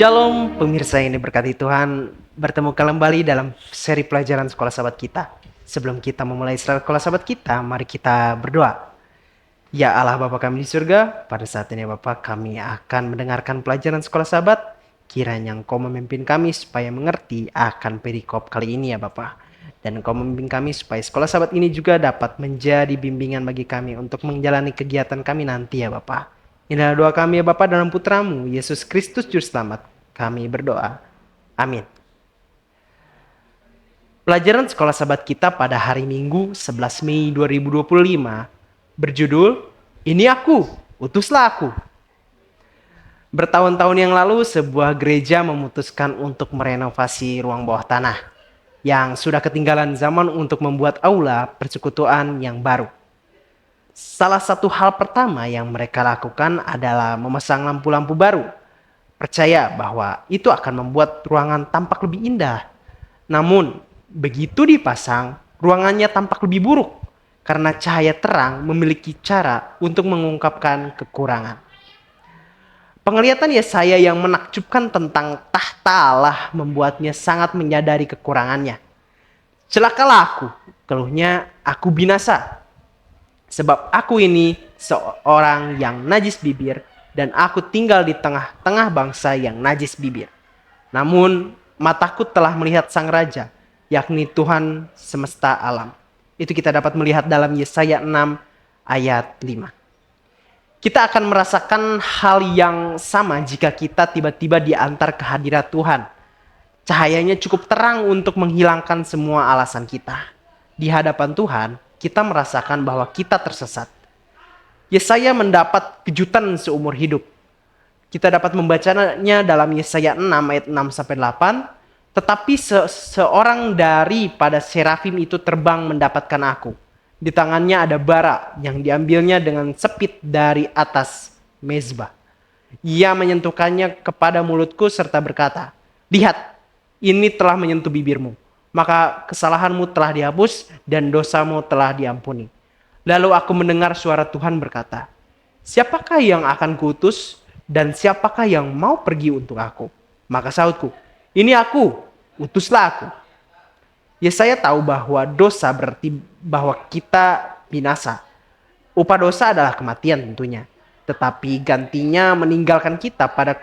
Shalom pemirsa yang diberkati Tuhan, bertemu kembali dalam seri pelajaran Sekolah Sahabat kita. Sebelum kita memulai Sekolah Sahabat kita, mari kita berdoa. Ya Allah Bapa kami di surga, pada saat ini Bapa kami akan mendengarkan pelajaran Sekolah Sahabat. Kiranya Engkau memimpin kami supaya mengerti akan perikop kali ini ya Bapa. Dan Engkau memimpin kami supaya Sekolah Sahabat ini juga dapat menjadi bimbingan bagi kami untuk menjalani kegiatan kami nanti ya Bapa. Inilah doa kami ya Bapa dalam Putramu, Yesus Kristus Juru Selamat. Kami berdoa. Amin. Pelajaran Sekolah Sahabat kita pada hari Minggu 11 Mei 2025 berjudul Ini Aku, Utuslah Aku. Bertahun-tahun yang lalu sebuah gereja memutuskan untuk merenovasi ruang bawah tanah yang sudah ketinggalan zaman untuk membuat aula persekutuan yang baru. Salah satu hal pertama yang mereka lakukan adalah memasang lampu-lampu baru. Percaya bahwa itu akan membuat ruangan tampak lebih indah. Namun, begitu dipasang, ruangannya tampak lebih buruk karena cahaya terang memiliki cara untuk mengungkapkan kekurangan. Penglihatan Yesaya yang menakjubkan tentang tahta Allah membuatnya sangat menyadari kekurangannya. Celakalah aku, keluhnya, aku binasa. Sebab aku ini seorang yang najis bibir dan aku tinggal di tengah-tengah bangsa yang najis bibir. Namun mataku telah melihat Sang Raja, yakni Tuhan semesta alam. Itu kita dapat melihat dalam Yesaya 6 ayat 5. Kita akan merasakan hal yang sama jika kita tiba-tiba diantar ke hadirat Tuhan. Cahayanya cukup terang untuk menghilangkan semua alasan kita. Di hadapan Tuhan, kita merasakan bahwa kita tersesat. Yesaya mendapat kejutan seumur hidup. Kita dapat membacanya dalam Yesaya 6 ayat 6-8. Tetapi seorang daripada serafim itu terbang mendapatkan aku. Di tangannya ada bara yang diambilnya dengan sepit dari atas mezbah. Ia menyentuhkannya kepada mulutku serta berkata, "Lihat, ini telah menyentuh bibirmu. Maka kesalahanmu telah dihapus dan dosamu telah diampuni." Lalu aku mendengar suara Tuhan berkata, "Siapakah yang akan kuutus dan siapakah yang mau pergi untuk aku?" Maka sahutku, "Ini aku, utuslah aku." Yesaya tahu bahwa dosa berarti bahwa kita binasa. Upah dosa adalah kematian tentunya. Tetapi gantinya meninggalkan kita pada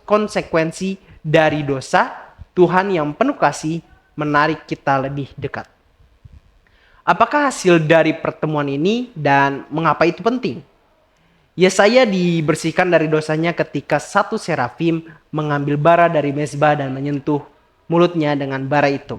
konsekuensi dari dosa. Tuhan yang penuh kasih menarik kita lebih dekat. Apakah hasil dari pertemuan ini dan mengapa itu penting? Yesaya dibersihkan dari dosanya ketika satu serafim mengambil bara dari mezbah dan menyentuh mulutnya dengan bara itu.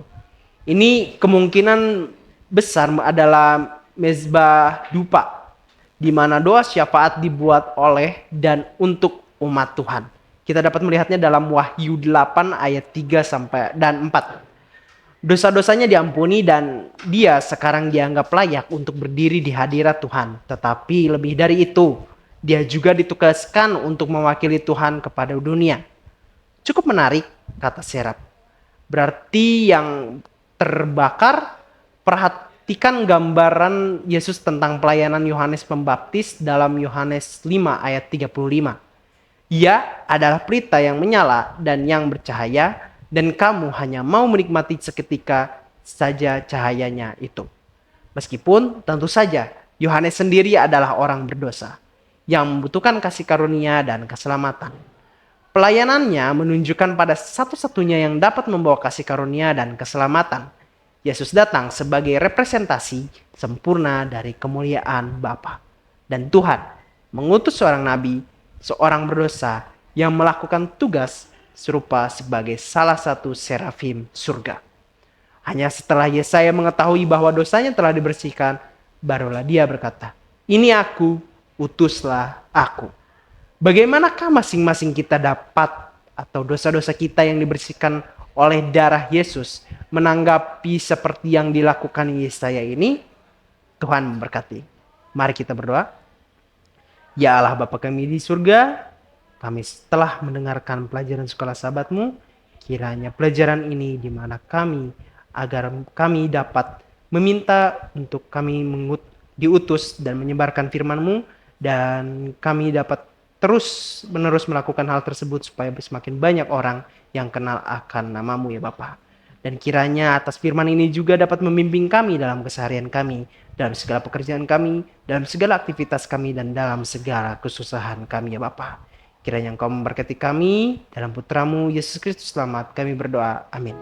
Ini kemungkinan besar adalah mezbah dupa, di mana doa syafaat dibuat oleh dan untuk umat Tuhan. Kita dapat melihatnya dalam Wahyu 8 ayat 3 dan 4. Dosa-dosanya diampuni dan dia sekarang dianggap layak untuk berdiri di hadirat Tuhan. Tetapi lebih dari itu, dia juga ditugaskan untuk mewakili Tuhan kepada dunia. Cukup menarik, kata serap. Berarti yang terbakar, perhatikan gambaran Yesus tentang pelayanan Yohanes Pembaptis dalam Yohanes 5 ayat 35. Ia adalah pelita yang menyala dan yang bercahaya, dan kamu hanya mau menikmati seketika saja cahayanya itu. Meskipun tentu saja Yohanes sendiri adalah orang berdosa yang membutuhkan kasih karunia dan keselamatan. Pelayanannya menunjukkan pada satu-satunya yang dapat membawa kasih karunia dan keselamatan. Yesus datang sebagai representasi sempurna dari kemuliaan Bapa. Dan Tuhan mengutus seorang nabi, seorang berdosa yang melakukan tugas serupa sebagai salah satu serafim surga. Hanya setelah Yesaya mengetahui bahwa dosanya telah dibersihkan, barulah dia berkata, "Ini aku, utuslah aku." Bagaimanakah masing-masing kita dapat atau dosa-dosa kita yang dibersihkan oleh darah Yesus menanggapi seperti yang dilakukan Yesaya ini? Tuhan memberkati. Mari kita berdoa. Ya Allah Bapa kami di surga, kami telah mendengarkan pelajaran Sekolah Sahabat-Mu. Kiranya pelajaran ini di mana agar kami dapat meminta untuk kami diutus dan menyebarkan firman-Mu, dan kami dapat terus menerus melakukan hal tersebut supaya semakin banyak orang yang kenal akan nama-Mu ya Bapa. Dan kiranya atas firman ini juga dapat membimbing kami dalam keseharian kami, dalam segala pekerjaan kami, dalam segala aktivitas kami, dan dalam segala kesusahan kami ya Bapa. Kiranya Engkau memberkati kami, dalam putramu Yesus Kristus selamat kami berdoa. Amin.